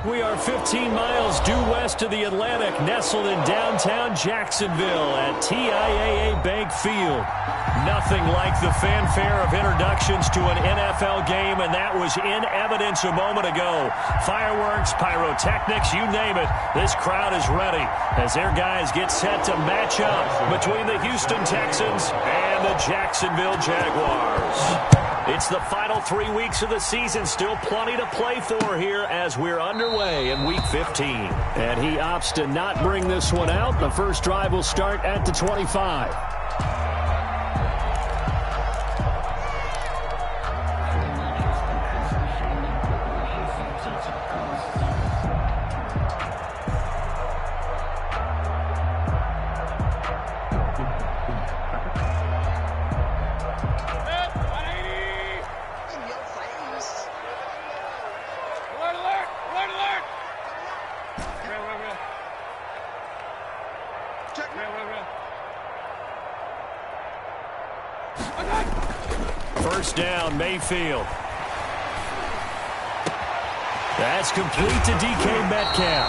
We are 15 miles due west of the Atlantic, nestled in downtown Jacksonville at TIAA Bank Field. Nothing like the fanfare of introductions to an NFL game, and that was in evidence a moment ago. Fireworks, pyrotechnics, you name it. This crowd is ready as their guys get set to match up between the Houston Texans and the Jacksonville Jaguars. It's the final 3 weeks of the season. Still plenty to play for here as we're underway in Week 15. And he opts to not bring this one out. The first drive will start at the 25. First down, Mayfield. That's complete to DK Metcalf.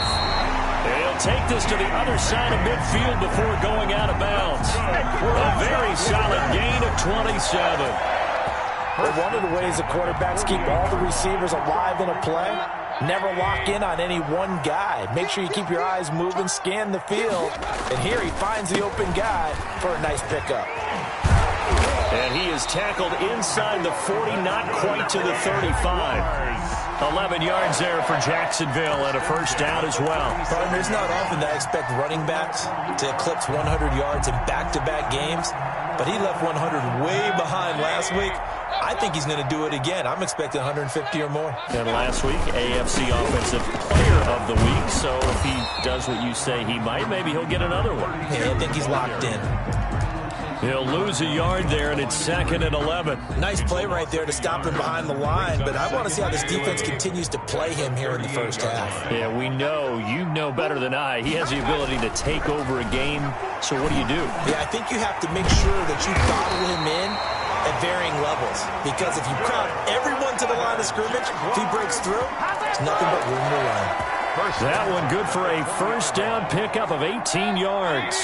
He'll take this to the other side of midfield before going out of bounds. A very solid gain of 27. One of the ways the quarterbacks keep all the receivers alive in a play, never lock in on any one guy. Make sure you keep your eyes moving, scan the field. And here he finds the open guy for a nice pickup. And he is tackled inside the 40, not quite to the 35. 11 yards there for Jacksonville and a first down as well. Partner, it's not often that I expect running backs to eclipse 100 yards in back-to-back games, but he left 100 way behind last week. I think he's going to do it again. I'm expecting 150 or more. And last week, AFC Offensive Player of the Week, so if he does what you say he might, maybe he'll get another one. Yeah, I think he's locked in. He'll lose a yard there, and it's 2nd and 11. Nice play right there to stop him behind the line, but I want to see how this defense continues to play him here in the first half. Yeah, we know. You know better than I. He has the ability to take over a game, so what do you do? Yeah, I think you have to make sure that you bottle him in at varying levels, because if you crowd everyone to the line of scrimmage, if he breaks through, it's nothing but room to run. That one good for a first down pickup of 18 yards.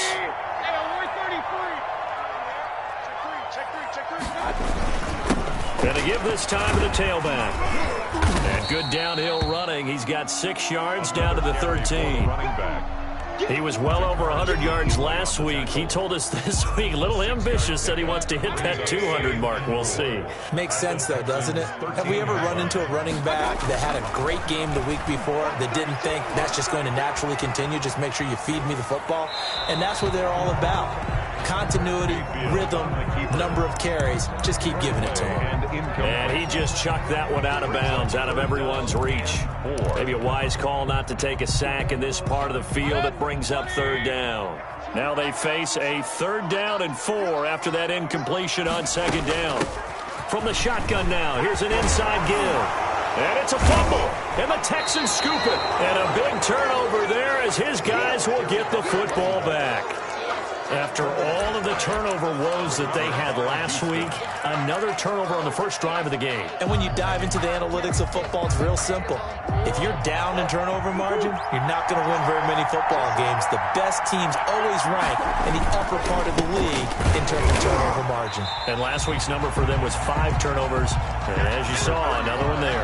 Going to give this time to the tailback. And good downhill running. He's got 6 yards down to the 13. He was well over 100 yards last week. He told us this week, a little ambitious, said he wants to hit that 200 mark. We'll see. Makes sense, though, doesn't it? Have we ever run into a running back that had a great game the week before that didn't think that's just going to naturally continue? Just make sure you feed me the football. And that's what they're all about. Continuity, rhythm, number of carries. Just keep giving it to him. And he just chucked that one out of bounds, out of everyone's reach. Maybe a wise call not to take a sack in this part of the field. It brings up 3rd down. Now they face a 3rd down and 4 after that incompletion on 2nd down. From the shotgun now, here's an inside give. And it's a fumble. And the Texans scoop it. And a big turnover there as his guys will get the football back. After all of the turnover woes that they had last week, another turnover on the first drive of the game. And when you dive into the analytics of football, it's real simple. If you're down in turnover margin, you're not going to win very many football games. The best teams always rank in the upper part of the league in terms of turnover margin. And last week's number for them was 5 turnovers. And as you saw, another one there.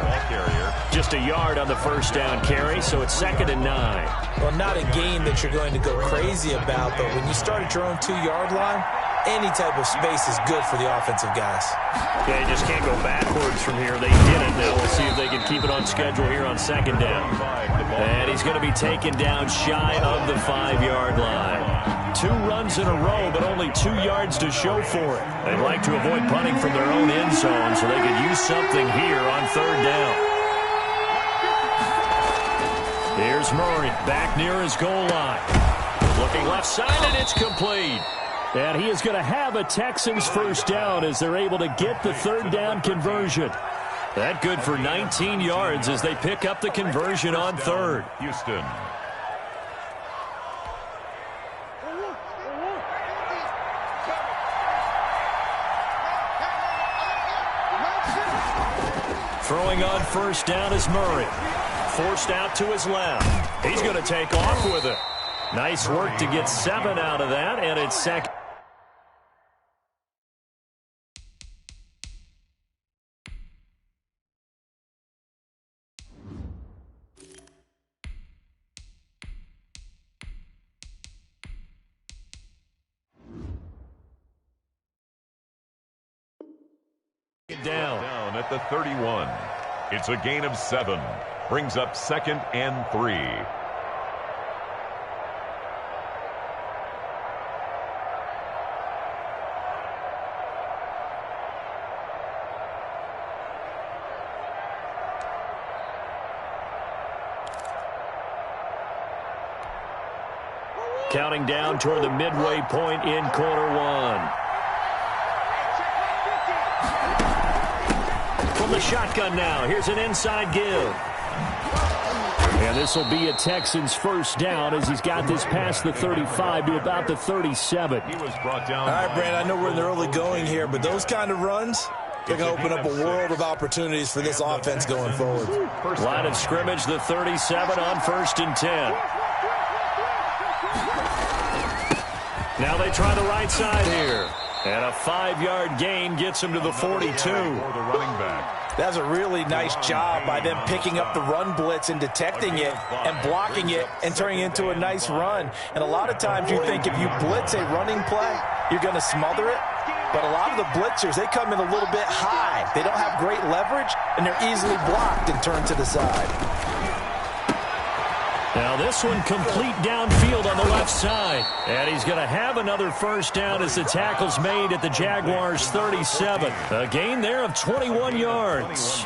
Just a yard on the first down carry, so it's 2nd and 9. Well, not a game that you're going to go crazy about, but when you start at your own 2-yard line, any type of space is good for the offensive guys. Yeah, you just can't go backwards from here. They did it. Now we'll see if they can keep it on schedule here on 2nd down. And he's going to be taken down shy of the 5-yard line. 2 runs in a row, but only 2 yards to show for it. They'd like to avoid punting from their own end zone so they could use something here on 3rd down. Here's Murray back near his goal line. Looking left side, and it's complete. And he is going to have a Texans first down as they're able to get the 3rd down conversion. That good for 19 yards as they pick up the conversion on 3rd. Houston. Throwing on first down is Murray. forced out to his left. He's going to take off with it. Nice work to get 7 out of that, and it's second. Down at the 31. It's a gain of 7. Brings up 2nd and 3. Counting down toward the midway point in quarter one. From the shotgun now, here's an inside give. And this will be a Texans first down as he's got this past the 35 to about the 37. He was brought down. All right, Brand, I know we're in the early going here, but those kind of runs, they're going to open up a world of opportunities for this offense going forward. Line of scrimmage, the 37 on 1st and 10. Now they try the right side here. And a 5-yard gain gets him to the 42. That's a really nice job by them picking up the run blitz and detecting it and blocking it and turning it into a nice run. And a lot of times you think if you blitz a running play, you're going to smother it. But a lot of the blitzers, they come in a little bit high. They don't have great leverage, and they're easily blocked and turned to the side. Now this one complete downfield on the left side. And he's going to have another first down as the tackle's made at the Jaguars' 37. A gain there of 21 yards.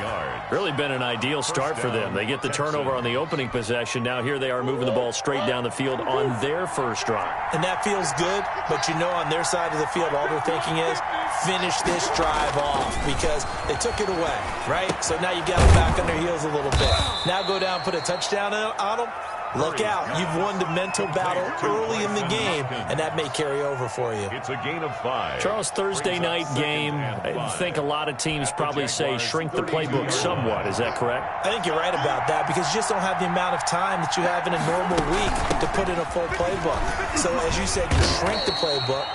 Really been an ideal start for them. They get the turnover on the opening possession. Now here they are moving the ball straight down the field on their first drive. And that feels good, but you know on their side of the field all they're thinking is finish this drive off because they took it away, right? So now you got them back on their heels a little bit. Now go down, put a touchdown on them. Look out. You've won the mental battle early in the game, and that may carry over for you. It's a gain of 5. Charles, Thursday night game, I think a lot of teams probably say shrink the playbook somewhat. Is that correct? I think you're right about that because you just don't have the amount of time that you have in a normal week to put in a full playbook. So, as you said, you shrink the playbook.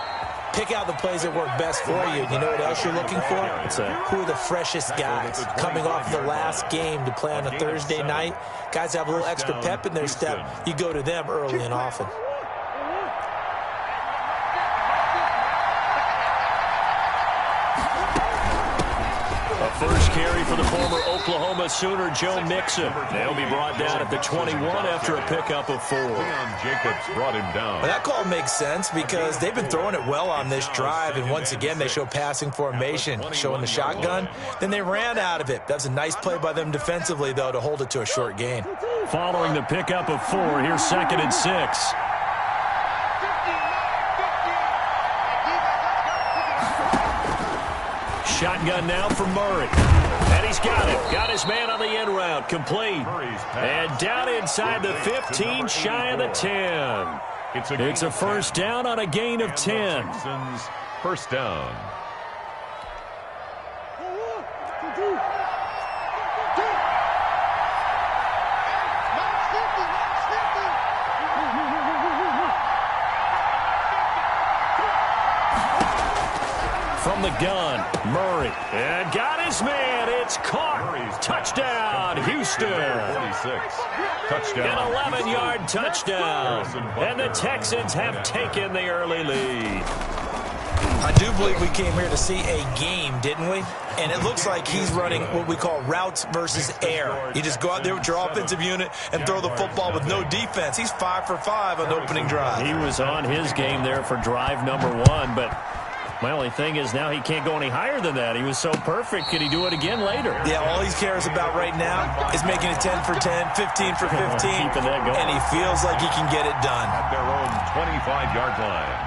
Pick out the plays that work best for you. You know what else you're looking for? Who are the freshest guys coming off the last game to play on a Thursday night? Guys have a little extra pep in their step. You go to them early and often. First carry for the former Oklahoma Sooner, Joe Mixon. They'll be brought down at the 21 after a pickup of 4. Jacobs brought him down. Well, that call makes sense because they've been throwing it well on this drive, and once again they show passing formation, showing the shotgun. Then they ran out of it. That's a nice play by them defensively, though, to hold it to a short gain. Following the pickup of 4, here's 2nd and 6. Shotgun now for Murray. And he's got it. Got his man on the end route. Complete. And down inside the 15, shy of the 10. It's a first down on a gain of 10. First down. From the gun, Murray. And got his man. It's caught. Touchdown, Houston. 46. Touchdown. An 11-yard touchdown. And the Texans have taken the early lead. I do believe we came here to see a game, didn't we? And it looks like he's running what we call routes versus air. You just go out there with your offensive unit and throw the football with no defense. He's 5 for 5 on the opening drive. He was on his game there for drive number 1, but my only thing is now he can't go any higher than that. He was so perfect. Can he do it again later? Yeah, all he cares about right now is making it 10 for 10, 15 for 15. Keeping that going. And he feels like he can get it done. At their own 25-yard line.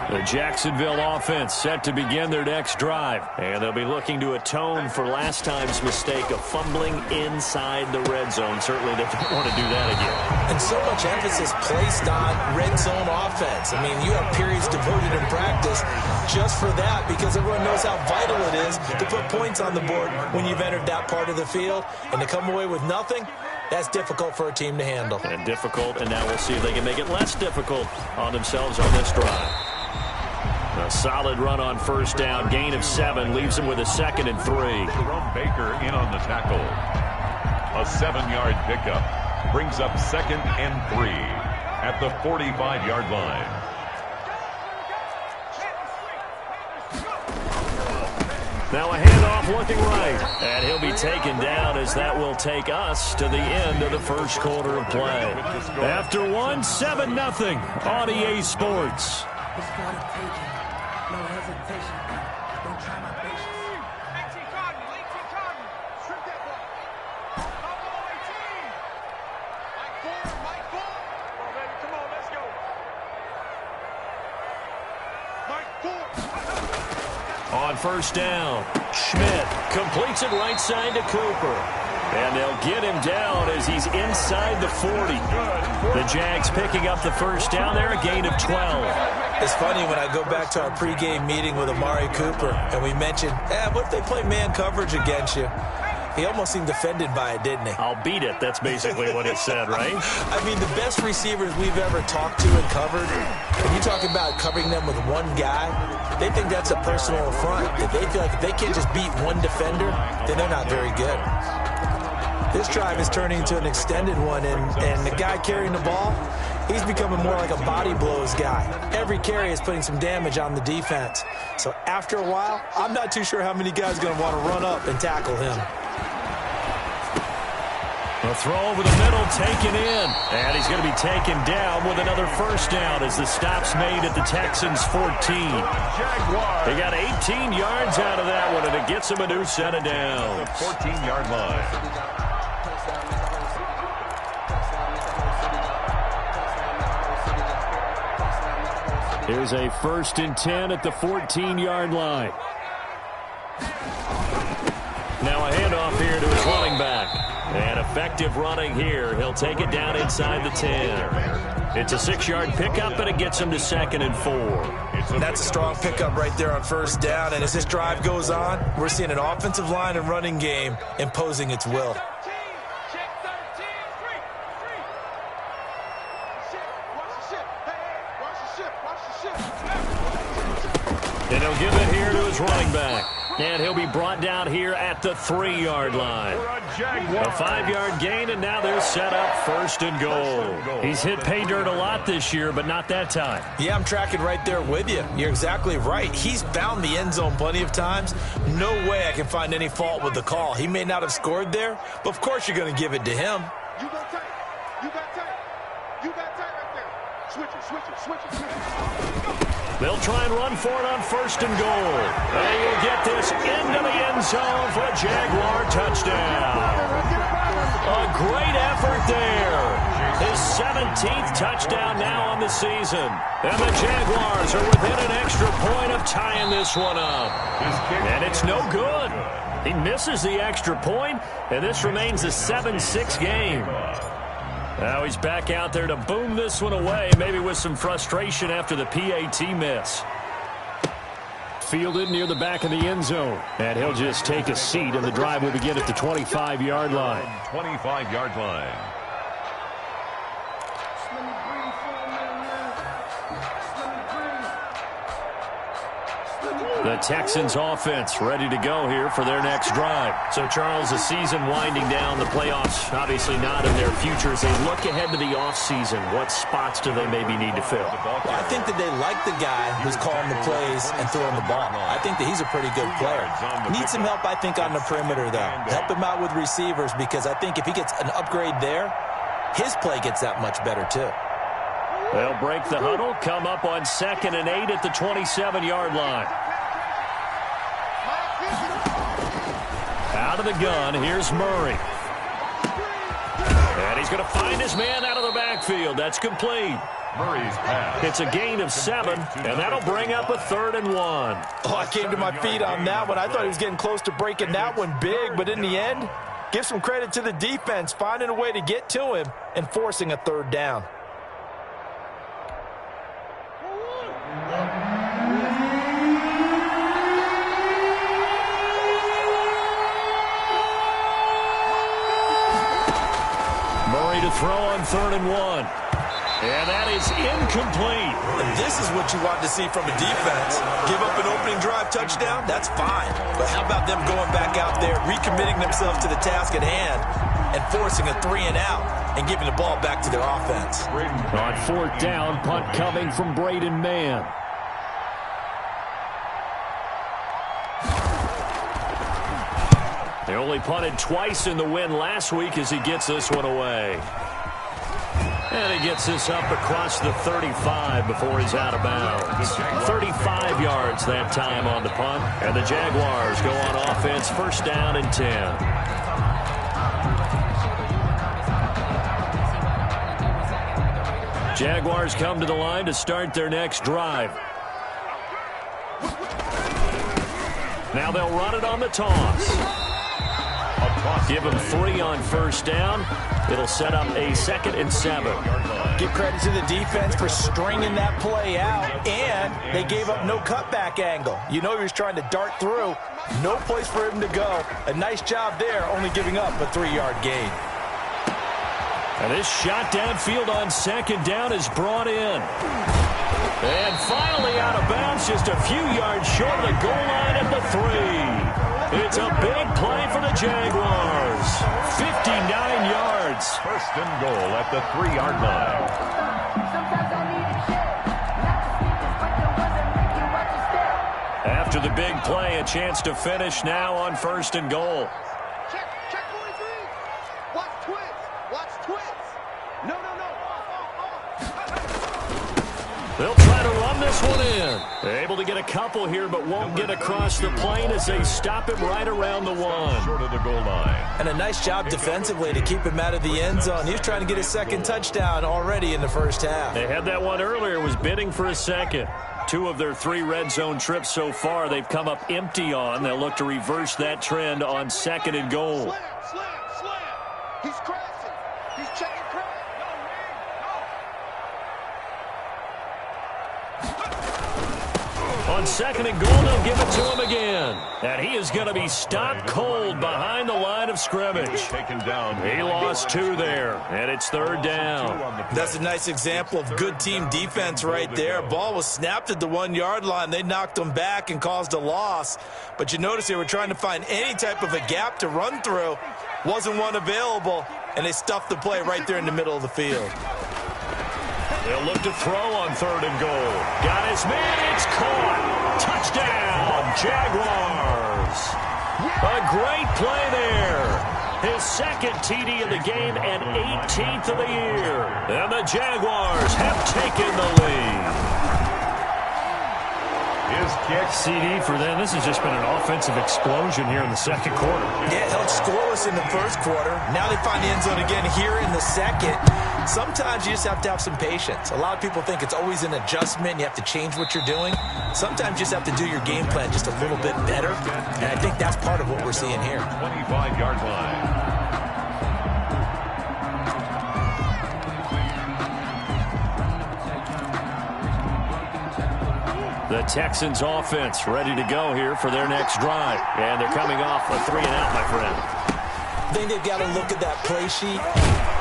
The Jacksonville offense set to begin their next drive. And they'll be looking to atone for last time's mistake of fumbling inside the red zone. Certainly they don't want to do that again. And so much emphasis placed on red zone offense. I mean, you have periods devoted in practice just for that because everyone knows how vital it is to put points on the board when you've entered that part of the field. And to come away with nothing, that's difficult for a team to handle. And difficult, and now we'll see if they can make it less difficult on themselves on this drive. A solid run on first down. Gain of 7 leaves them with a 2nd and 3. Jerome Baker in on the tackle. A 7-yard pickup brings up 2nd and 3 at the 45-yard line. Now a handoff looking right. And he'll be taken down as that will take us to the end of the first quarter of play. After 1, 7-0 on EA Sports. No hesitation. Don't try my patience. 18 Cardinal, 18 Cardinal. Strip that ball. Come on, 18. Mike 4. Come on, baby. Come on, let's go. Mike 4. On first down, Schmidt completes it right side to Cooper. And they'll get him down as he's inside the 40. The Jags picking up the first down there, a gain of 12. It's funny when I go back to our pregame meeting with Amari Cooper and we mentioned, what if they play man coverage against you? He almost seemed offended by it, didn't he? I'll beat it. That's basically what he said, right? I mean, the best receivers we've ever talked to and covered, and you talk about covering them with one guy, they think that's a personal affront. If they feel like if they can't just beat one defender, then they're not very good. This drive is turning into an extended one, and the guy carrying the ball, he's becoming more like a body blows guy. Every carry is putting some damage on the defense. So after a while, I'm not too sure how many guys are going to want to run up and tackle him. A throw over the middle, taken in. And he's going to be taken down with another first down as the stop's made at the Texans' 14. They got 18 yards out of that one, and it gets them a new set of downs. 14-yard line. Here's a 1st and 10 at the 14-yard line. Now a handoff here to his running back. And effective running here. He'll take it down inside the 10. It's a 6-yard pickup, and it gets him to 2nd and 4. That's a strong pickup right there on first down. And as this drive goes on, we're seeing an offensive line and running game imposing its will. And he'll give it here to his running back. And he'll be brought down here at the 3-yard line. A 5-yard gain, and now they're set up 1st and goal. He's hit pay dirt a lot this year, but not that time. Yeah, I'm tracking right there with you. You're exactly right. He's found the end zone plenty of times. No way I can find any fault with the call. He may not have scored there, but of course you're going to give it to him. You got tight. You got tight. You got tight right there. Switch it, switch it, switch it, switch it. They'll try and run for it on 1st and goal. They will get this into the end zone for a Jaguar touchdown. A great effort there. His 17th touchdown now on the season. And the Jaguars are within an extra point of tying this one up. And it's no good. He misses the extra point, and this remains a 7-6 game. Now he's back out there to boom this one away, maybe with some frustration after the PAT miss. Fielded near the back of the end zone. And he'll just take a seat, and the drive will begin at the 25-yard line. 25-yard line. The Texans offense ready to go here for their next drive. So, Charles, the season winding down, the playoffs obviously not in their future. As they look ahead to the offseason, what spots do they maybe need to fill? Well, I think that they like the guy who's calling the plays and throwing the ball. I think that he's a pretty good player. Needs some help, I think, on the perimeter, though. Help him out with receivers, because I think if he gets an upgrade there, his play gets that much better, too. They'll break the huddle, come up on 2nd and 8 at the 27-yard line. Out of the gun, here's Murray. And he's going to find his man out of the backfield. That's complete. Murray's pass. It's a gain of 7, and that'll bring up a 3rd and 1. Oh, I came to my feet on that one. I thought he was getting close to breaking that one big, but in the end, give some credit to the defense, finding a way to get to him and forcing a 3rd down. Murray to throw on 3rd and 1. And that is incomplete. And this is what you want to see from a defense. Give up an opening drive touchdown, that's fine. But how about them going back out there, recommitting themselves to the task at hand, and forcing a 3 and out, and giving the ball back to their offense. On 4th down, punt coming from Braden Mann. They only punted twice in the win last week as he gets this one away. And he gets this up across the 35 before he's out of bounds. 35 yards that time on the punt. And the Jaguars go on offense, 1st down and 10. Jaguars come to the line to start their next drive. Now they'll run it on the toss. Give him 3 on 1st down. It'll set up a 2nd and 7. Give credit to the defense for stringing that play out, and they gave up no cutback angle. You know he was trying to dart through. No place for him to go. A nice job there, only giving up a 3-yard gain. And this shot downfield on 2nd down is brought in. And finally out of bounds, just a few yards short of the goal line at the 3. It's a big play for the Jaguars. 59 yards. 1st and goal at the 3-yard line. After the big play, a chance to finish now on 1st and goal. Check 23. Watch twins. Watch twins. No. They'll try to run this one in. They're able to get a couple here, but won't get across the plane as they stop him right around the 1. Short of the goal line. And a nice job defensively to keep him out of the end zone. He was trying to get his 2nd touchdown already in the 1st half. They had that one earlier, was bidding for a 2nd. 2 of their 3 red zone trips so far they've come up empty on. They'll look to reverse that trend on 2nd and goal. Slam. He's crashing. He's checking crash. On 2nd and goal, they'll give it to him again. And he is going to be stopped cold behind the line of scrimmage. Taken down. He lost 2 there, and it's 3rd down. That's a nice example of good team defense right there. Ball was snapped at the 1-yard line. They knocked him back and caused a loss. But you notice they were trying to find any type of a gap to run through. Wasn't one available, and they stuffed the play right there in the middle of the field. They'll look to throw on 3rd and goal. Got his man. It's caught. Touchdown, Jaguars. A great play there. His 2nd TD of the game and 18th of the year. And the Jaguars have taken the lead. His kick. CD for them. This has just been an offensive explosion here in the 2nd quarter. Yeah, held scoreless in the 1st quarter. Now they find the end zone again here in the 2nd. Sometimes you just have to have some patience. A lot of people think it's always an adjustment. You have to change what you're doing. Sometimes you just have to do your game plan just a little bit better. And I think that's part of what we're seeing here. 25-yard line. The Texans offense ready to go here for their next drive. And they're coming off a 3 and out, my friend. I think they've got to look at that play sheet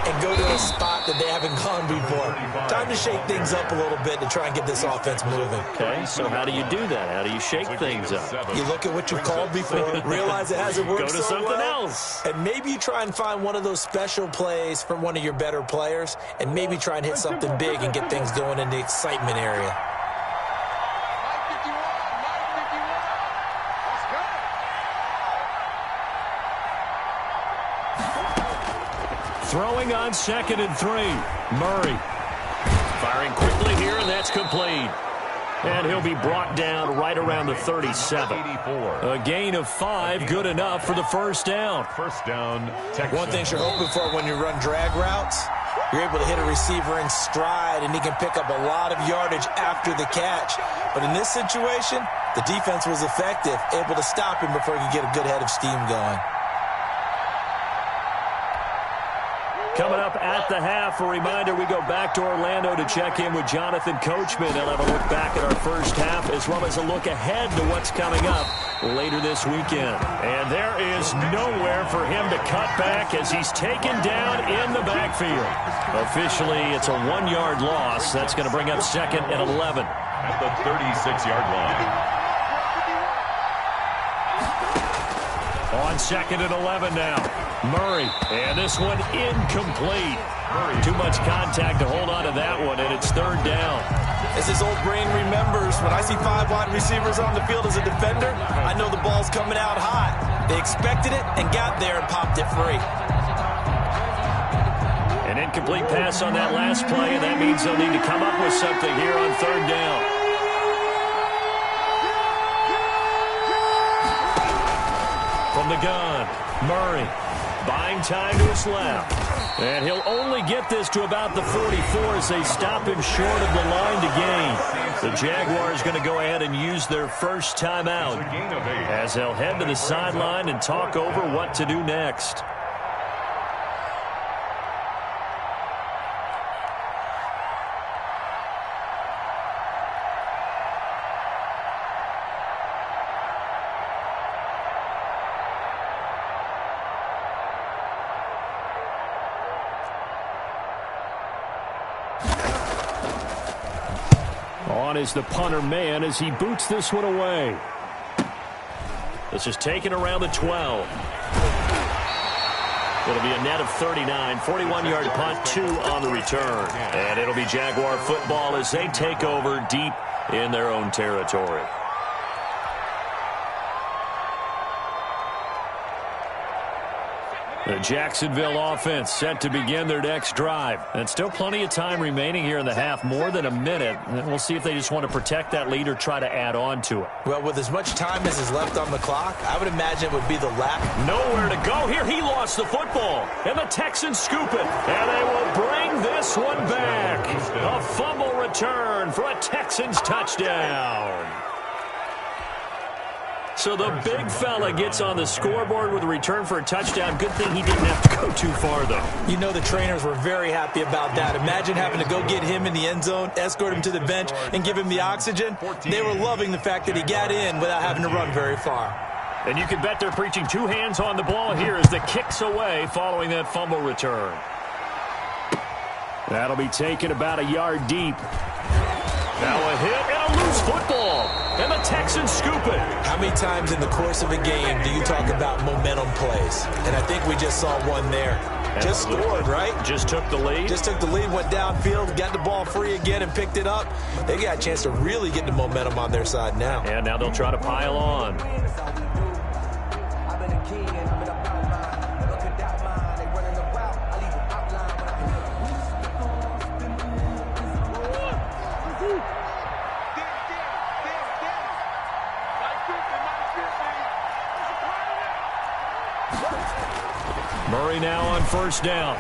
and go to a spot that they haven't gone before. Time to shake things up a little bit to try and get this offense moving. Okay, so how do you do that? How do you shake things up? You look at what you've called before, realize it hasn't worked Go to so something well, else. and maybe you try and find one of those special plays from one of your better players, and maybe try and hit something big and get things going in the excitement area. Throwing on 2nd and 3. Murray firing quickly here, and that's complete. And he'll be brought down right around the 37. A gain of 5, good enough for the 1st down. 1st down, Texans. One thing you're hoping for when you run drag routes, You're able to hit a receiver in stride, and he can pick up a lot of yardage after the catch. But in this situation, the defense was effective, able to stop him before he could get a good head of steam going. Coming up at the half, a reminder, we go back to Orlando to check in with Jonathan Coachman. He'll have a look back at our first half as well as a look ahead to what's coming up later this weekend. And there is nowhere for him to cut back as he's taken down in the backfield. Officially, it's a 1-yard loss. That's going to bring up 2nd and 11. At the 36-yard line. On 2nd and 11 now. Murray, and this one incomplete. Too much contact to hold on to that one, and it's 3rd down. As his old brain remembers, when I see 5 wide receivers on the field as a defender, I know the ball's coming out hot. They expected it and got there and popped it free. An incomplete pass on that last play, and that means they'll need to come up with something here on 3rd down. From the gun, Murray buying time to his left. And he'll only get this to about the 44 as they stop him short of the line to gain. The Jaguars going to go ahead and use their first timeout as they'll head to the sideline and talk over what to do next. On is the punter man as he boots this one away. This is taken around the 12. It'll be a net of 39, 41-yard punt, 2 on the return. And it'll be Jaguar football as they take over deep in their own territory. The Jacksonville offense set to begin their next drive. And still plenty of time remaining here in the half, more than a minute. And we'll see if they just want to protect that lead or try to add on to it. Well, with as much time as is left on the clock, I would imagine it would be the lap. Nowhere to go here. He lost the football. And the Texans scoop it. And they will bring this one back. A fumble return for a Texans touchdown. So the big fella gets on the scoreboard with a return for a touchdown. Good thing he didn't have to go too far, though. You know the trainers were very happy about that. Imagine having to go get him in the end zone, escort him to the bench, and give him the oxygen. They were loving the fact that he got in without having to run very far. And you can bet they're preaching 2 hands on the ball here as the kick's away following that fumble return. That'll be taken about a yard deep. Now a hit and a loose football. And the Texans scoop it. How many times in the course of a game do you talk about momentum plays? And I think we just saw one there. Just scored, right? Just took the lead. Just took the lead, went downfield, got the ball free again and picked it up. They got a chance to really get the momentum on their side now. And now they'll try to pile on. Murray now on 1st down.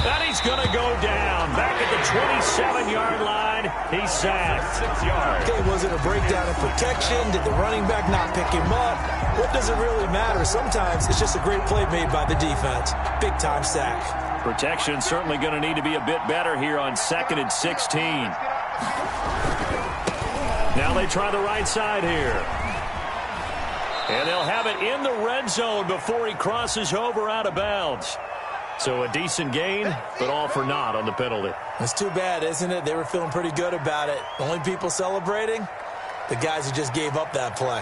And he's going to go down. Back at the 27-yard line. He's sacked. 6 yards. Okay, was it a breakdown in protection? Did the running back not pick him up? What does it really matter? Sometimes it's just a great play made by the defense. Big-time sack. Protection certainly going to need to be a bit better here on 2nd and 16. Now they try the right side here. And they'll have it in the red zone before he crosses over out of bounds. So a decent gain, but all for naught on the penalty. It's too bad, isn't it? They were feeling pretty good about it. The only people celebrating, the guys who just gave up that play.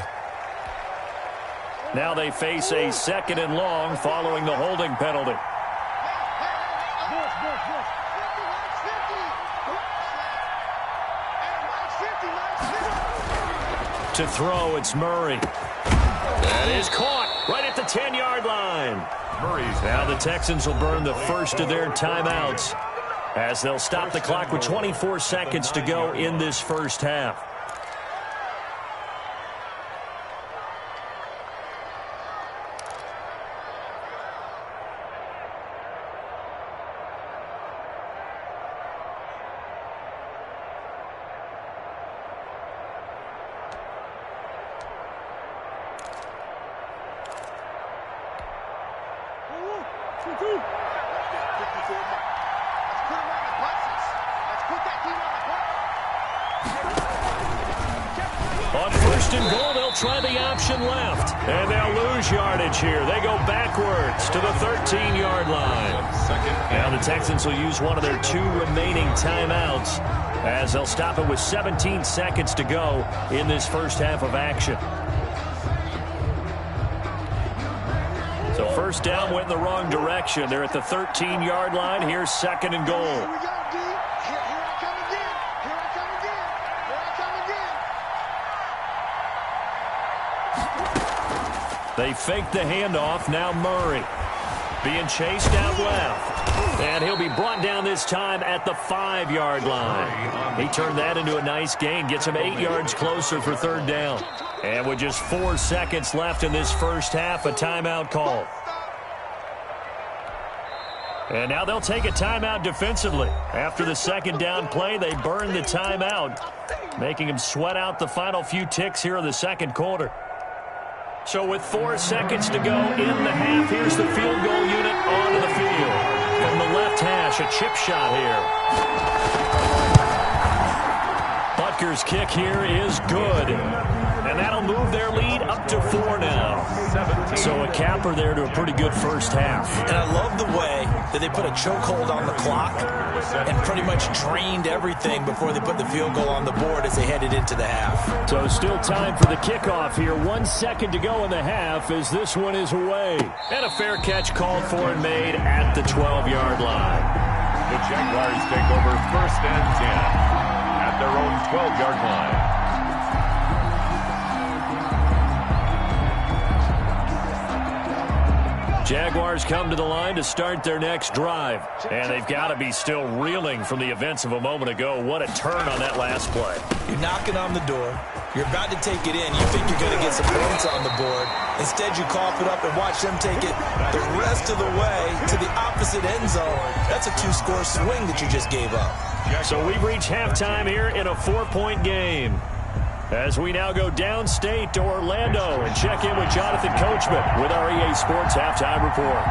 Now they face a 2nd and long following the holding penalty. To throw, it's Murray. That is caught right at the 10-yard line. Now the Texans will burn the first of their timeouts as they'll stop the clock with 24 seconds to go in this first half. On first and goal, they'll try the option left. And they'll lose yardage here. They go backwards to the 13-yard line. Now the Texans will use one of their 2 remaining timeouts as they'll stop it with 17 seconds to go in this first half of action. So first down went in the wrong direction. They're at the 13-yard line. Here's second and goal. They fake the handoff. Now Murray being chased out left. And he'll be brought down this time at the 5-yard line. He turned that into a nice gain. Gets him 8 yards closer for third down. And with just 4 seconds left in this first half, a timeout call. And now they'll take a timeout defensively. After the second down play, they burn the timeout, making him sweat out the final few ticks here in the second quarter. So with 4 seconds to go in the half, here's the field goal unit onto the field. From the left hash, a chip shot here. Butker's kick here is good. And that'll move their lead up to 4 now. So a capper there to a pretty good first half. And I love the way that they put a chokehold on the clock and pretty much drained everything before they put the field goal on the board as they headed into the half. So still time for the kickoff here. 1 second to go in the half as this one is away. And a fair catch called for and made at the 12-yard line. The Jaguars take over first and 10 at their own 12-yard line. Jaguars come to the line to start their next drive. And they've got to be still reeling from the events of a moment ago. What a turn on that last play. You're knocking on the door. You're about to take it in. You think you're going to get some points on the board. Instead, you cough it up and watch them take it the rest of the way to the opposite end zone. That's a 2-score swing that you just gave up. So we've reached halftime here in a 4-point game. As we now go downstate to Orlando and check in with Jonathan Coachman with our EA Sports Halftime Report.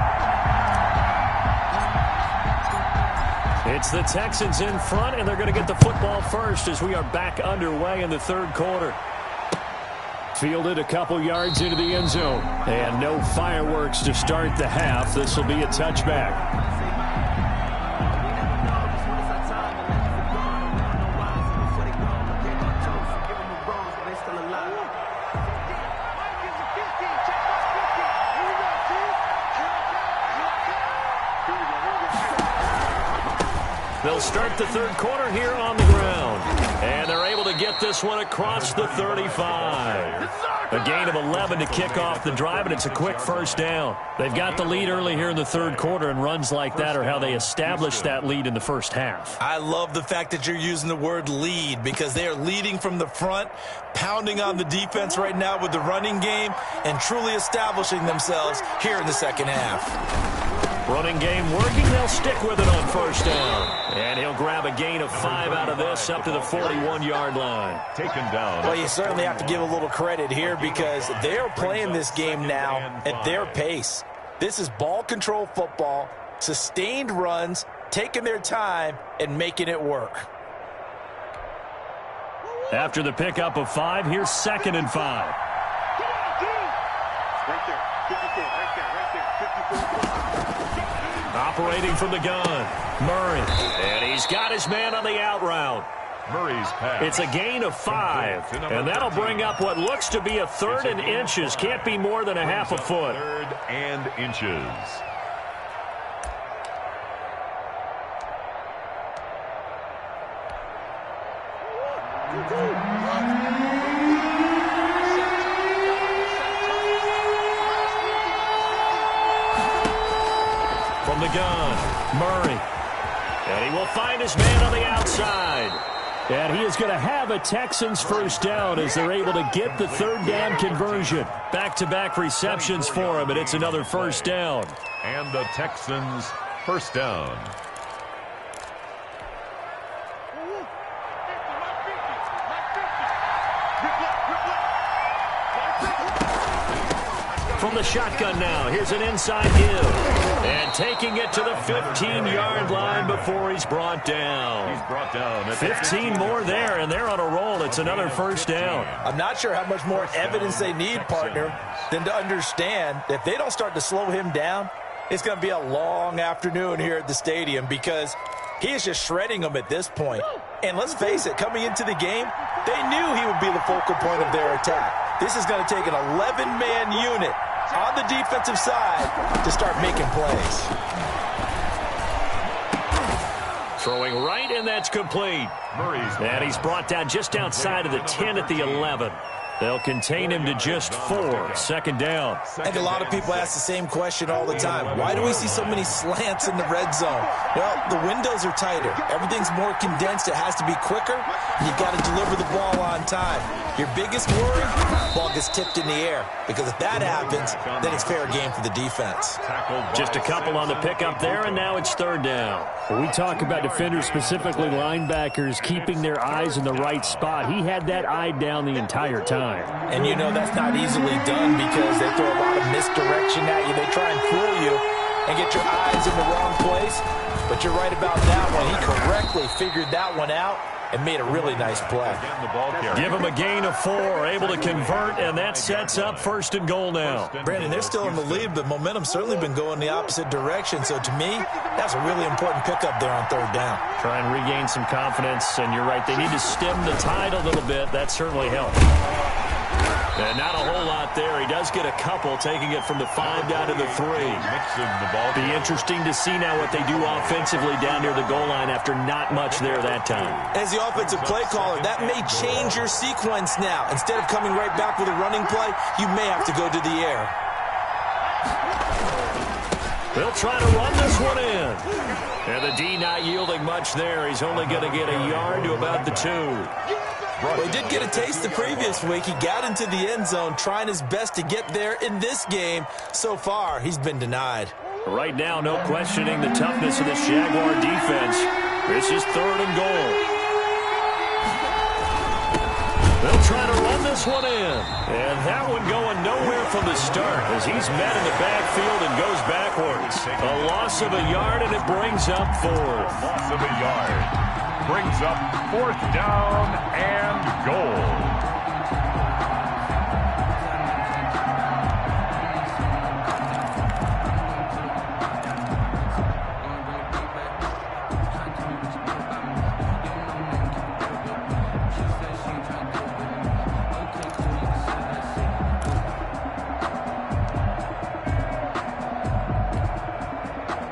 It's the Texans in front, and they're going to get the football first as we are back underway in the third quarter. Fielded a couple yards into the end zone. And no fireworks to start the half. This will be a touchback. They'll start the third quarter here on the ground. And they're able to get this one across the 35. A gain of 11 to kick off the drive, and it's a quick first down. They've got the lead early here in the third quarter, and runs like that are how they established that lead in the first half. I love the fact that you're using the word lead because they are leading from the front, pounding on the defense right now with the running game, and truly establishing themselves here in the second half. Running game working. They'll stick with it on first down. And he'll grab a gain of 5 out of this up to the 41-yard line. Taken down. Well, you certainly have to give a little credit here because they're playing this game now at their pace. This is ball control football, sustained runs, taking their time, and making it work. After the pickup of 5, here's second and 5. Right there. 54. Right there. 54. Operating from the gun, Murray. And he's got his man on the out route. Murray's pass. It's a gain of 5, and that'll bring up what looks to be a third and inches. Can't be more than a half a foot. Third and inches. From the gun, Murray. And he will find his man on the outside. And he is going to have a Texans first down as they're able to get the third down conversion. Back-to-back receptions for him, and it's another first down. And the Texans first down. From the shotgun now, here's an inside give. And taking it to the 15-yard line before he's brought down. He's brought down. 15 more there, and they're on a roll. It's another first down. I'm not sure how much more evidence they need, partner, than to understand if they don't start to slow him down, it's going to be a long afternoon here at the stadium because he is just shredding them at this point. And let's face it, coming into the game, they knew he would be the focal point of their attack. This is going to take an 11-man unit on the defensive side to start making plays. Throwing right, and that's complete. And he's brought down just outside of the 10 at the 11. They'll contain him to just 4. Second down. I think a lot of people ask the same question all the time. Why do we see so many slants in the red zone? Well, the windows are tighter. Everything's more condensed. It has to be quicker. And you've got to deliver the ball on time. Your biggest worry, ball gets tipped in the air. Because if that happens, then it's fair game for the defense. Just a couple on the pickup there, and now it's third down. When we talk about defenders, specifically linebackers, keeping their eyes in the right spot, he had that eye down the entire time. And you know that's not easily done because they throw a lot of misdirection at you. They try and fool you and get your eyes in the wrong place. But you're right about that one. He correctly figured that one out and made a really nice play. Give him a gain of 4, able to convert, and that sets up first and goal now. Brandon, they're still in the lead, but momentum's certainly been going the opposite direction. So to me, that's a really important pickup there on third down. Try and regain some confidence, and you're right, they need to stem the tide a little bit. That certainly helps. And not a whole lot there. He does get a couple, taking it from the 5 down to the 3. Be interesting to see now what they do offensively down near the goal line after not much there that time. As the offensive play caller, that may change your sequence now. Instead of coming right back with a running play, you may have to go to the air. They'll try to run this one in. And the D not yielding much there. He's only going to get a yard to about the 2. Well, he did get a taste the previous week. He got into the end zone trying his best to get there in this game. So far, he's been denied. Right now, no questioning the toughness of this Jaguar defense. This is third and goal. They'll try to run this one in. And that one going nowhere from the start as he's met in the backfield and goes backwards. A loss of a yard, and it brings up 4th. Loss of a yard. Brings up 4th down and goal.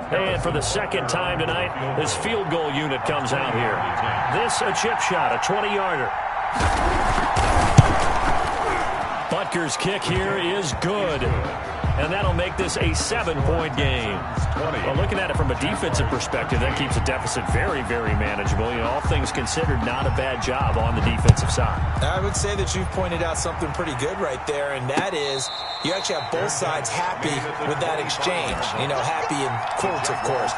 And for the second time tonight, this field goal unit comes out here. This a chip shot, a 20-yarder. Butker's kick here is good. And that'll make this a 7-point game. Well, looking at it from a defensive perspective, that keeps the deficit very, very manageable. You know, all things considered, not a bad job on the defensive side. I would say that you've pointed out something pretty good right there, and that is you actually have both sides happy with that exchange. You know, happy in quotes, of course.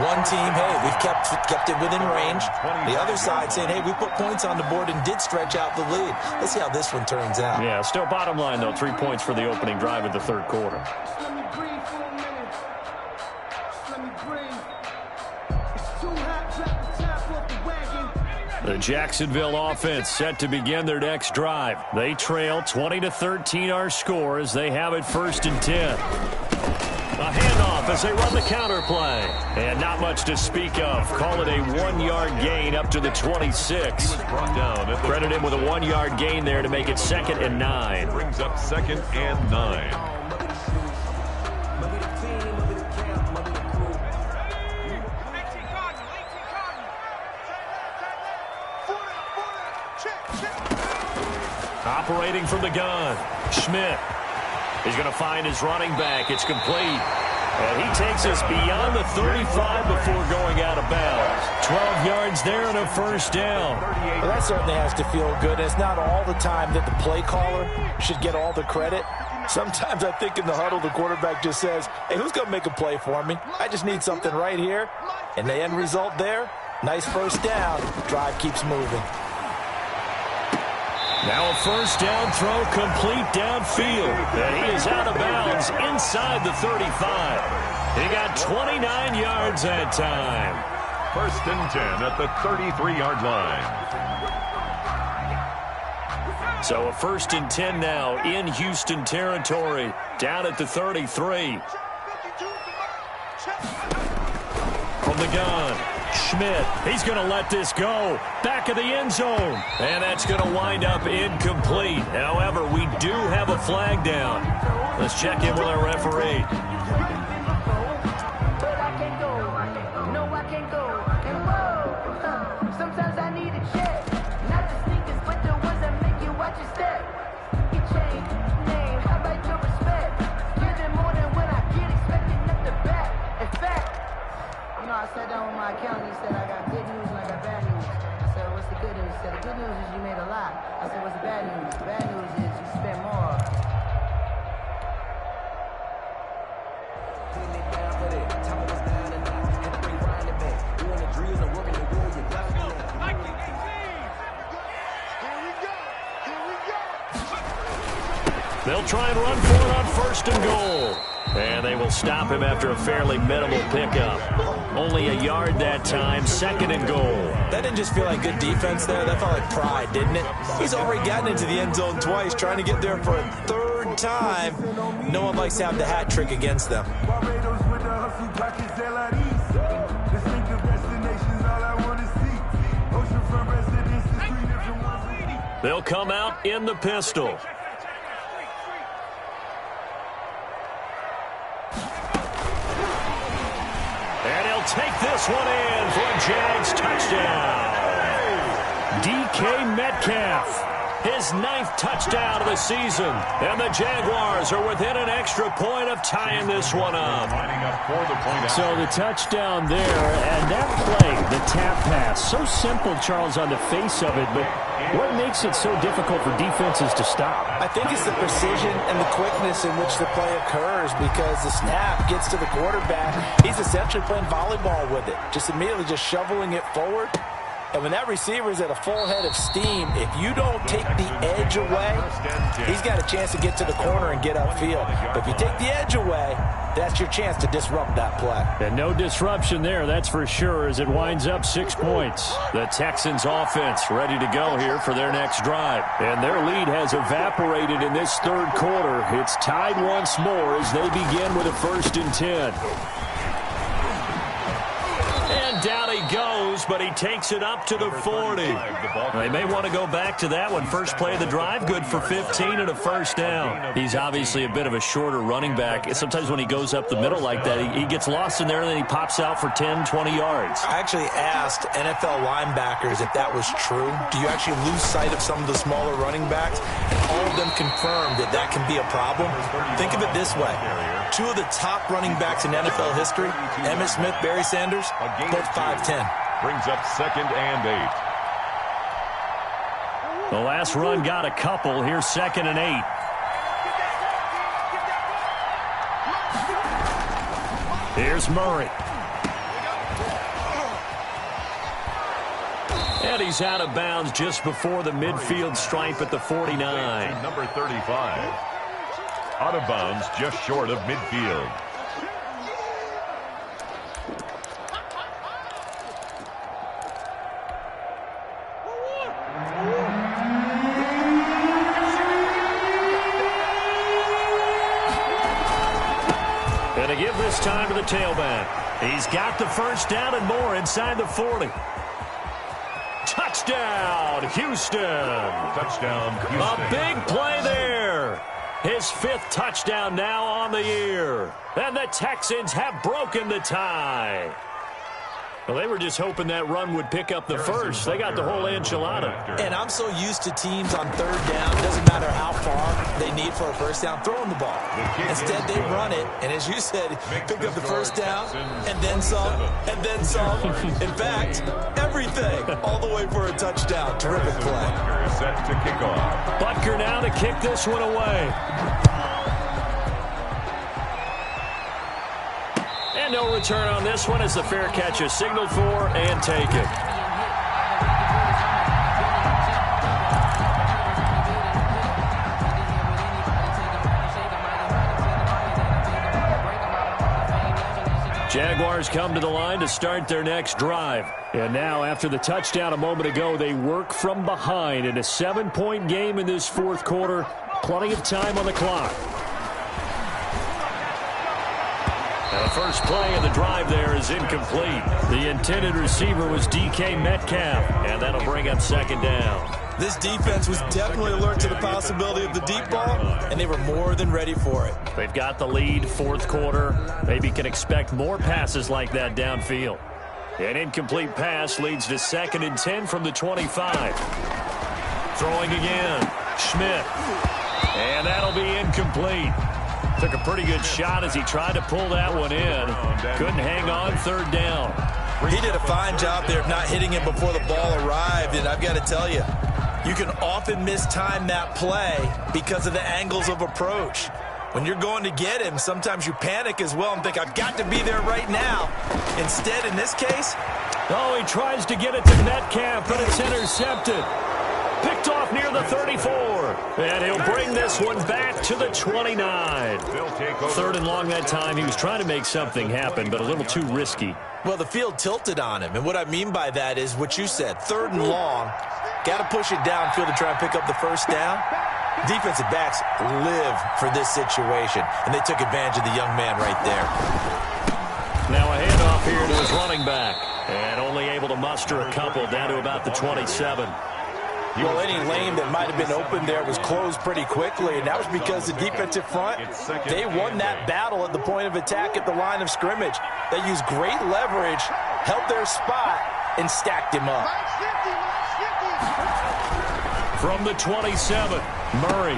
One team, hey, we've kept it within range. The other side saying, hey, we put points on the board and did stretch out the lead. Let's see how this one turns out. Yeah, still bottom line, though, 3 points for the opening drive of the third quarter. Let me breathe for a minute. Let me breathe. It's too hot, drop the top off the wagon. The Jacksonville offense set to begin their next drive. They trail 20-13 our score as they have it 1st and 10. A handoff as they run the counter play. And not much to speak of. Call it a 1-yard gain up to the 26. Credit him with a 1-yard gain there to make it 2nd and 9. Brings up 2nd and 9. Operating from the gun, Schmidt. He's going to find his running back. It's complete. And he takes us beyond the 35 before going out of bounds. 12 yards there and a 1st down. Well, that certainly has to feel good. It's not all the time that the play caller should get all the credit. Sometimes I think in the huddle, the quarterback just says, hey, who's going to make a play for me? I just need something right here. And the end result there, nice 1st down. Drive keeps moving. Now a 1st down throw complete downfield. And he is out of bounds is inside the 35. He got 29 yards that time. 1st and 10 at the 33-yard line. So a 1st and 10 now in Houston territory, down at the 33. From the gun, Schmidt, he's going to let this go. Back of the end zone. And that's going to wind up incomplete. However, we do have a flag down. Let's check in with our referee. Sometimes I need a check. Not the sneakers, but the ones that make you watch your step. You change name, how about your respect? Give them more than when I get expected at the back. In fact, you know, I sat down with my accountant. He said, I got good news and I got bad news. I said, what's the good news? He said, the good news is you made a lot. I said, what's the bad news? The bad news is you spent more. They'll try and run for it on 1st and goal. And they will stop him after a fairly minimal pickup. Only a yard that time, 2nd and goal. That didn't just feel like good defense there. That felt like pride, didn't it? He's already gotten into the end zone twice, trying to get there for a 3rd time. No one likes to have the hat trick against them. They'll come out in the pistol. And he'll take this one in for a Jags touchdown. DK Metcalf, his 9th touchdown of the season. And the Jaguars are within an extra point of tying this one up. So the touchdown there, and that play, the tap pass, so simple, Charles, on the face of it, but what makes it so difficult for defenses to stop? I think it's the precision and the quickness in which the play occurs, because the snap gets to the quarterback. He's essentially playing volleyball with it, just immediately just shoveling it forward. And when that receiver is at a full head of steam, if you don't take the edge away, he's got a chance to get to the corner and get upfield. But if you take the edge away, that's your chance to disrupt that play. And no disruption there, that's for sure, as it winds up 6 points. The Texans offense ready to go here for their next drive. And their lead has evaporated in this 3rd quarter. It's tied once more as they begin with a 1st and 10. And down he goes, but he takes it up to the 40. They may want to go back to that one. First play of the drive, good for 15 and a 1st down. He's obviously a bit of a shorter running back. Sometimes when he goes up the middle like that, he gets lost in there, and then he pops out for 10, 20 yards. I actually asked NFL linebackers if that was true. Do you actually lose sight of some of the smaller running backs? And all of them confirmed that that can be a problem. Think of it this way. 2 of the top running backs in NFL history, Emmitt Smith, Barry Sanders, both 5'10". Brings up 2nd and 8. The last run got a couple. Here's 2nd and 8. Here's Murray. And he's out of bounds just before the midfield stripe at the 49. Number 35. Out of bounds just short of midfield. And to give this time to the tailback. He's got the 1st down and more inside the 40. Touchdown, Houston. Touchdown, Houston. A big play there. His 5th touchdown now on the year. And the Texans have broken the tie. Well, they were just hoping that run would pick up the 1st. They got the whole enchilada. And I'm so used to teams on 3rd down, doesn't matter how far they need for a 1st down, throwing the ball. Instead, they run it, and as you said, pick up the 1st down, and then some, and then some. In fact, everything, all the way for a touchdown. Terrific play. Set to kick off. Butker now to kick this one away. And no return on this one as the fair catch is signaled for and taken. Jaguars come to the line to start their next drive. And now, after the touchdown a moment ago, they work from behind in a 7-point game in this fourth quarter. Plenty of time on the clock. And the first play of the drive there is incomplete. The intended receiver was DK Metcalf, and that'll bring up second down. This defense was definitely alert to the possibility of the deep ball, and they were more than ready for it. They've got the lead, fourth quarter. Maybe can expect more passes like that downfield. An incomplete pass leads to 2nd and 10 from the 25. Throwing again. Schmidt. And that'll be incomplete. Took a pretty good shot as he tried to pull that one in. Couldn't hang on, 3rd down. He did a fine job there of not hitting it before the ball arrived, and I've got to tell you, you can often mistime that play because of the angles of approach. When you're going to get him, sometimes you panic as well and think, I've got to be there right now. Instead, in this case, he tries to get it to Metcalf, but it's intercepted. Picked off near the 34. And he'll bring this one back to the 29. 3rd and long that time. He was trying to make something happen, but a little too risky. Well, the field tilted on him. And what I mean by that is what you said. 3rd and long. Got to push it downfield to try and pick up the first down. Defensive backs live for this situation, and they took advantage of the young man right there. Now a handoff here to his running back. And only able to muster a couple down to about the 27. Well, any lane that might have been open there was closed pretty quickly, and that was because the defensive front, they won that battle at the point of attack at the line of scrimmage. They used great leverage, held their spot, and stacked him up. From the 27, Murray.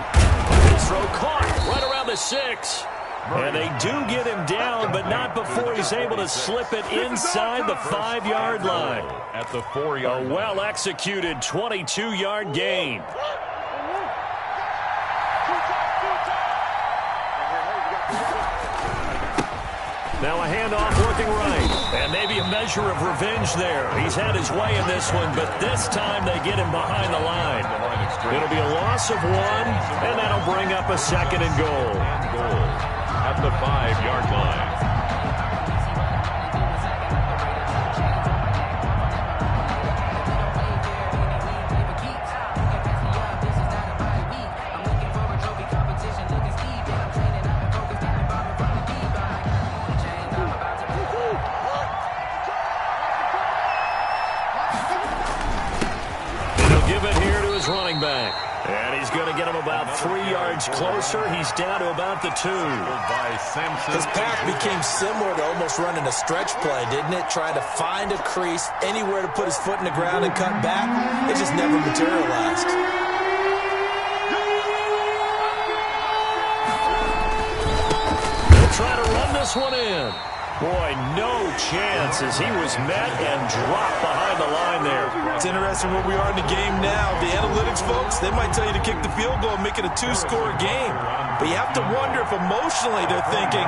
His throw caught right around the 6. And they do get him down, but not before he's able to slip it inside the 5-yard line. At the 4-yard line. A well-executed 22-yard gain. Now a handoff working right. And maybe a measure of revenge there. He's had his way in this one, but this time they get him behind the line. It'll be a loss of 1, and that'll bring up a 2nd and goal. At the 5-yard line. He'll give it here to his running back. And he's going to get him about 3 yards closer. He's down to about the 2. His path became similar to almost running a stretch play, didn't it? Trying to find a crease, anywhere to put his foot in the ground and cut back. It just never materialized. He'll try to run this one in. Boy, no chance as he was met and dropped behind the line there. It's interesting where we are in the game now. The analytics folks, they might tell you to kick the field goal and make it a 2-score game. But you have to wonder if emotionally they're thinking,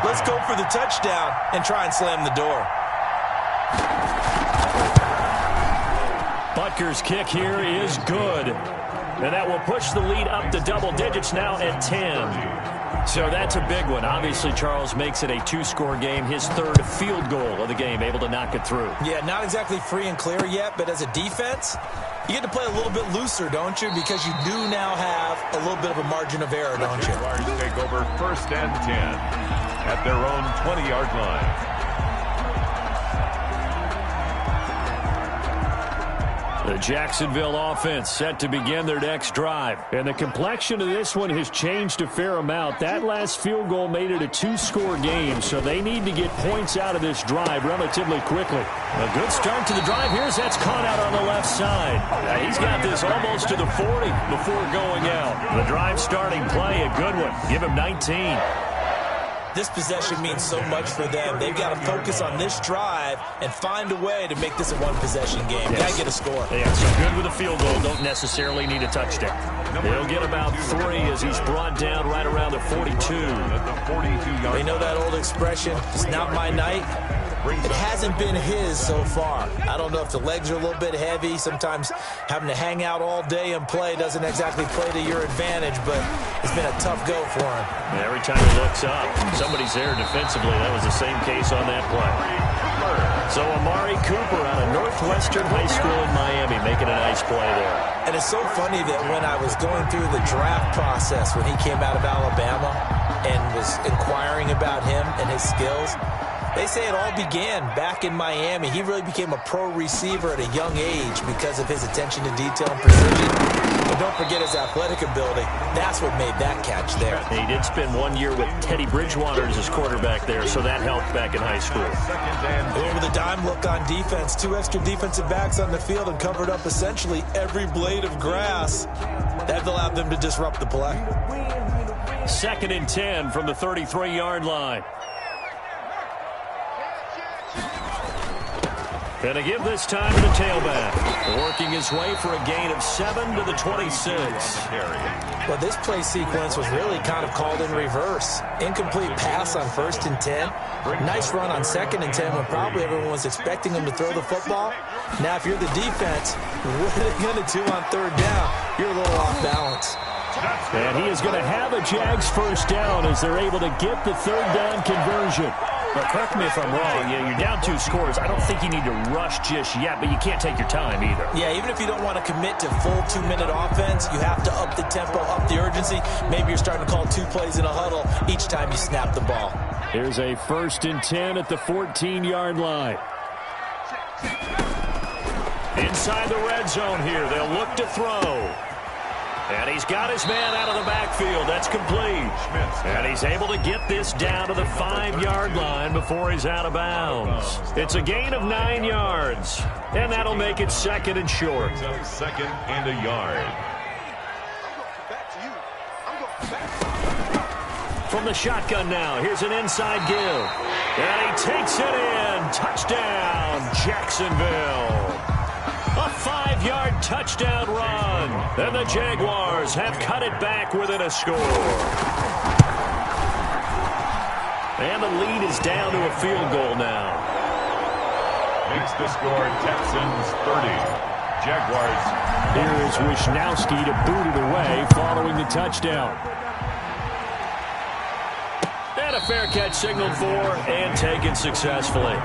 let's go for the touchdown and try and slam the door. Butker's kick here is good. And that will push the lead up to double digits now at 10. So that's a big one. Obviously, Charles makes it a 2-score game. His 3rd field goal of the game, able to knock it through. Yeah, not exactly free and clear yet, but as a defense, you get to play a little bit looser, don't you? Because you do now have a little bit of a margin of error, don't you? Jaguars take over 1st and 10 at their own 20-yard line. The Jacksonville offense set to begin their next drive. And the complexion of this one has changed a fair amount. That last field goal made it a 2-score game, so they need to get points out of this drive relatively quickly. A good start to the drive. Here's that's caught out on the left side. He's got this almost to the 40 before going out. The drive starting play, a good one. Give him 19. This possession means so much for them. They've got to focus on this drive and find a way to make this a one-possession game. Yes. Got to get a score. Yeah, so good with a field goal. Don't necessarily need a touchdown. He'll get about 3 as he's brought down right around the 42. At the 42-yard They know that old expression, it's not my night. it hasn't been his so far. I don't know if the legs are a little bit heavy. Sometimes having to hang out all day and play doesn't exactly play to your advantage, but it's been a tough go for him. Every time he looks up, somebody's there defensively. That was the same case on that play. So Amari Cooper out of Northwestern High School in Miami making a nice play there. And it's so funny that when I was going through the draft process when he came out of Alabama and was inquiring about him and his skills, they say it all began back in Miami. He really became a pro receiver at a young age because of his attention to detail and precision. But don't forget his athletic ability. That's what made that catch there. He did spend 1 year with Teddy Bridgewater as his quarterback there, so that helped back in high school. Over the dime look on defense. 2 extra defensive backs on the field and covered up essentially every blade of grass. That allowed them to disrupt the play. 2nd and 10 from the 33-yard line. And to give this time to the tailback. Working his way for a gain of 7 to the 26. Well, this play sequence was really kind of called in reverse. Incomplete pass on 1st and 10. Nice run on 2nd and 10 when probably everyone was expecting him to throw the football. Now, if you're the defense, what are they going to do on 3rd down? You're a little off balance. And he is going to have a Jags 1st down as they're able to get the 3rd down conversion. But correct me if I'm wrong, you're down 2 scores. I don't think you need to rush just yet, but you can't take your time either. Yeah, even if you don't want to commit to full 2-minute offense, you have to up the tempo, up the urgency. Maybe you're starting to call 2 plays in a huddle each time you snap the ball. Here's a 1st and 10 at the 14-yard line. Inside the red zone here, they'll look to throw. And he's got his man out of the backfield. That's complete. And he's able to get this down to the 5-yard line before he's out of bounds. It's a gain of 9 yards. And that'll make it 2nd and short. 2nd and a yard. From the shotgun now, here's an inside give. And he takes it in. Touchdown, Jacksonville. A 5-yard touchdown run. And the Jaguars have cut it back within a score. And the lead is down to a field goal now. Makes the score Texans 30. Jaguars. Here is Wisnowski to boot it away following the touchdown. And a fair catch signaled for and taken successfully.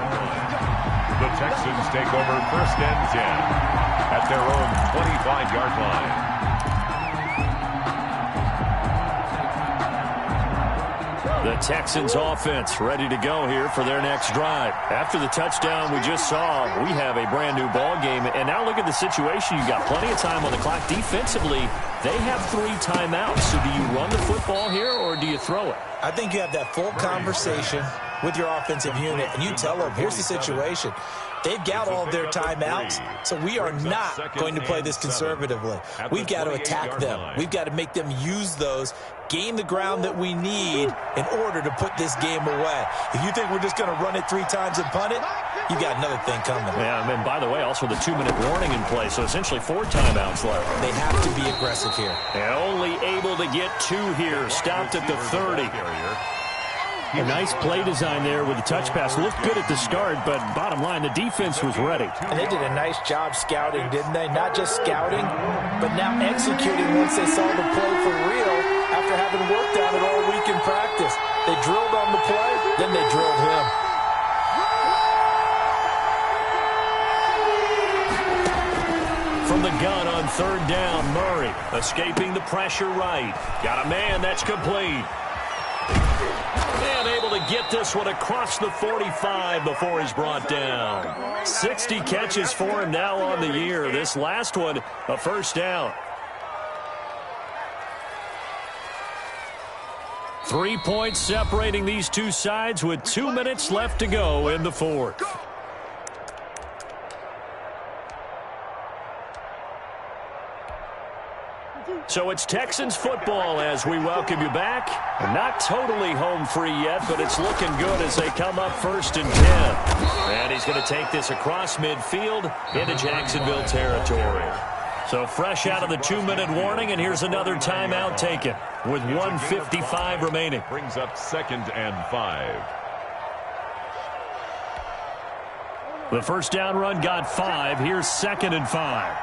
The Texans take over 1st and 10 at their own 25-yard line. The Texans offense ready to go here for their next drive. After the touchdown we just saw, we have a brand new ball game. And now look at the situation. You've got plenty of time on the clock. Defensively, they have 3 timeouts. So do you run the football here or do you throw it? I think you have that full conversation with your offensive unit, and you tell them, here's the situation. They've got all of their timeouts, so we are not going to play this conservatively. We've got to attack them. We've got to make them use those, gain the ground that we need in order to put this game away. If you think we're just going to run it 3 times and punt it, you got another thing coming. Yeah, and by the way, also the 2-minute warning in play, so essentially 4 timeouts left. They have to be aggressive here. And only able to get 2 here, stopped at the 30. A nice play design there with the touch pass. Looked good at the start, but bottom line, the defense was ready. And they did a nice job scouting, didn't they? Not just scouting, but now executing once they saw the play for real after having worked on it all week in practice. They drilled on the play, then they drilled him. From the gun on 3rd down, Murray escaping the pressure right. Got a man, that's complete. And able to get this one across the 45 before he's brought down. 60 catches for him now on the year. This last one, a 1st down. 3 points separating these two sides with 2 minutes left to go in the 4th. So it's Texans football as we welcome you back. Not totally home free yet, but it's looking good as they come up 1st and 10. And he's going to take this across midfield into Jacksonville territory. So fresh out of the 2-minute warning, and here's another timeout taken with 1:55 remaining. Brings up 2nd and 5. The first down run got 5. Here's 2nd and 5.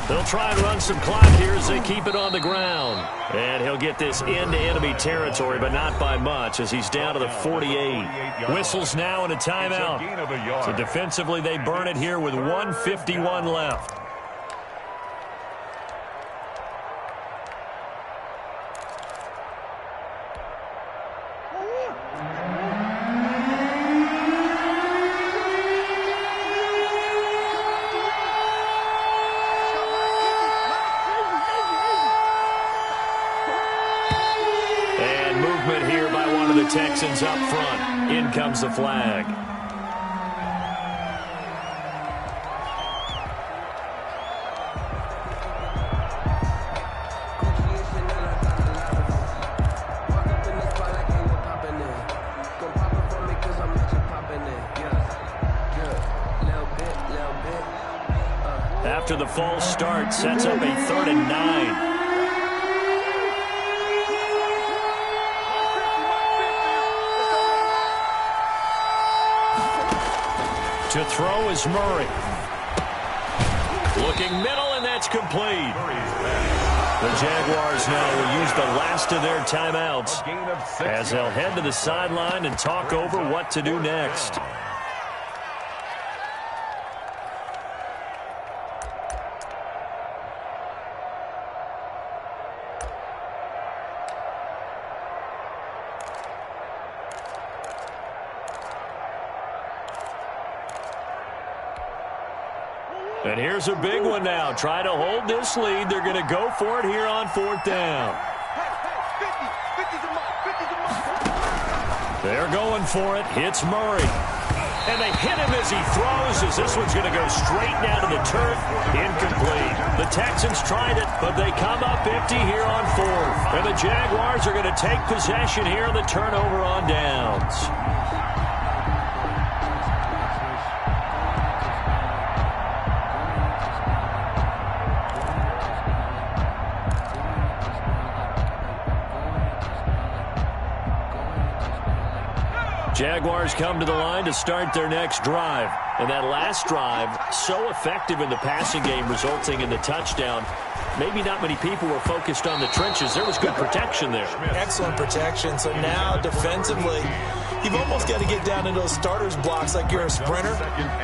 They'll try and run some clock here as they keep it on the ground. And he'll get this into enemy territory, but not by much, as he's down to the 48. Whistles now and a timeout. So defensively, they burn it here with 1:51 left. Texans up front. In comes the flag. After the false start, sets up a 3rd and 9. To throw is Murray. Looking middle, and that's complete. The Jaguars now will use the last of their timeouts as they'll head to the sideline and talk over what to do next. And here's a big one now. Try to hold this lead. They're going to go for it here on 4th down. They're going for it. Hits Murray. And they hit him as he throws, as this one's going to go straight down to the turf. Incomplete. The Texans tried it, but they come up empty here on 4th. And the Jaguars are going to take possession here on the turnover on downs. Jaguars come to the line to start their next drive. And that last drive, so effective in the passing game, resulting in the touchdown. Maybe not many people were focused on the trenches. There was good protection there. Excellent protection. So now, defensively, you've almost got to get down in those starters blocks like you're a sprinter.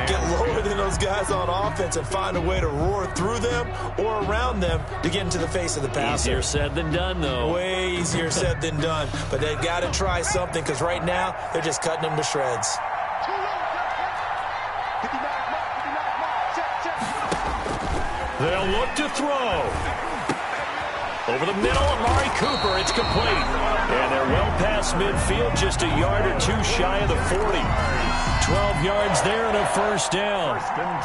Get lower than those guys on offense and find a way to roar through them or around them to get into the face of the passer. Easier said than done, though. Way easier said than done. But they've got to try something, because right now they're just cutting them to shreds. They'll look to throw. Over the middle, Amari Cooper. It's complete. And they're well past midfield, just a yard or two shy of the 40. 12 yards there and a first down.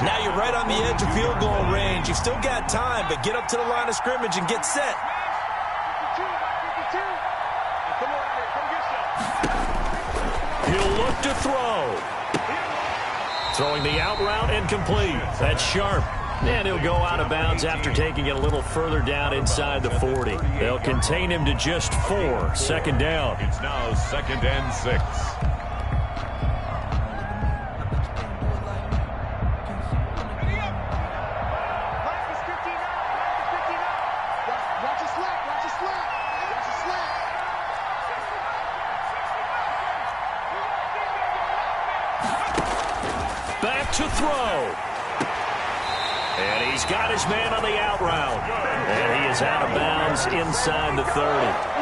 Now you're right on the edge of field goal range. You've still got time, but get up to the line of scrimmage and get set. He'll look to throw. Throwing the out route and complete. That's sharp. And he'll go out of bounds after taking it a little further down inside the 40. They'll contain him to just 4. Second down. It's now 2nd and 6. Back to throw. And he's got his man on the out route. And he is out of bounds inside the 30.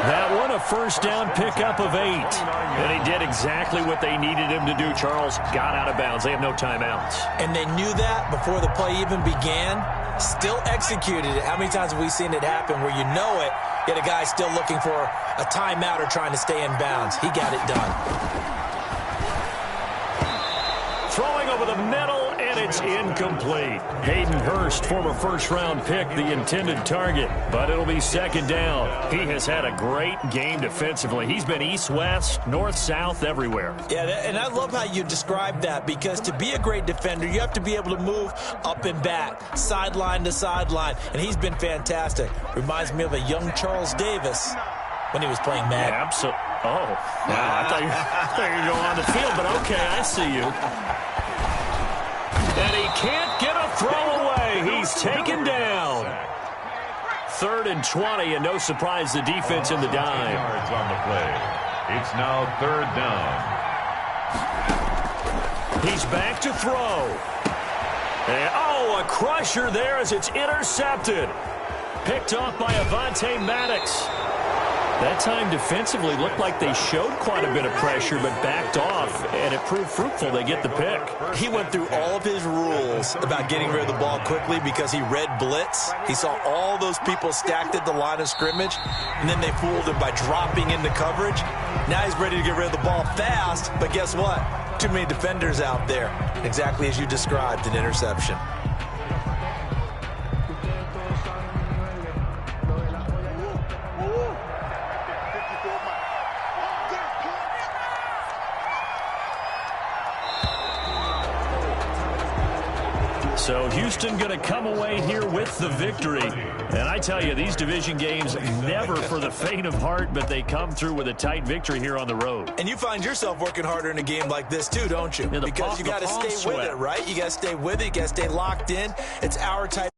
That one a first down pickup of 8. And he did exactly what they needed him to do, Charles. Got out of bounds. They have no timeouts. And they knew that before the play even began. Still executed it. How many times have we seen it happen where you know it, yet a guy still looking for a timeout or trying to stay in bounds? He got it done. Throwing throwing over the middle, and it's incomplete. Hayden Hurst, former first-round pick, the intended target, but it'll be second down. He has had a great game defensively. He's been east-west, north-south, everywhere. Yeah, and I love how you described that, because to be a great defender, you have to be able to move up and back, sideline to sideline, and he's been fantastic. Reminds me of a young Charles Davis when he was playing Madden. Yeah, absolutely. Oh, wow. I thought you were going on the field, but okay, I see you. And he can't get a throw away. He's taken down. 3rd and 20, and no surprise, the defense in the dime. Yards on the play. It's now 3rd down. He's back to throw. And, a crusher there as it's intercepted. Picked off by Avonte Maddox. That time defensively looked like they showed quite a bit of pressure but backed off, and it proved fruitful. They get the pick. He went through all of his rules about getting rid of the ball quickly because he read blitz. He saw all those people stacked at the line of scrimmage, and then they fooled him by dropping into coverage. Now he's ready to get rid of the ball fast, but guess what? Too many defenders out there. Exactly as you described, an interception. So Houston going to come away here with the victory. And I tell you, these division games never for the faint of heart, but they come through with a tight victory here on the road. And you find yourself working harder in a game like this too, don't you? Yeah, because you got to stay with it, right? You got to stay with it. You got to stay locked in. It's our type.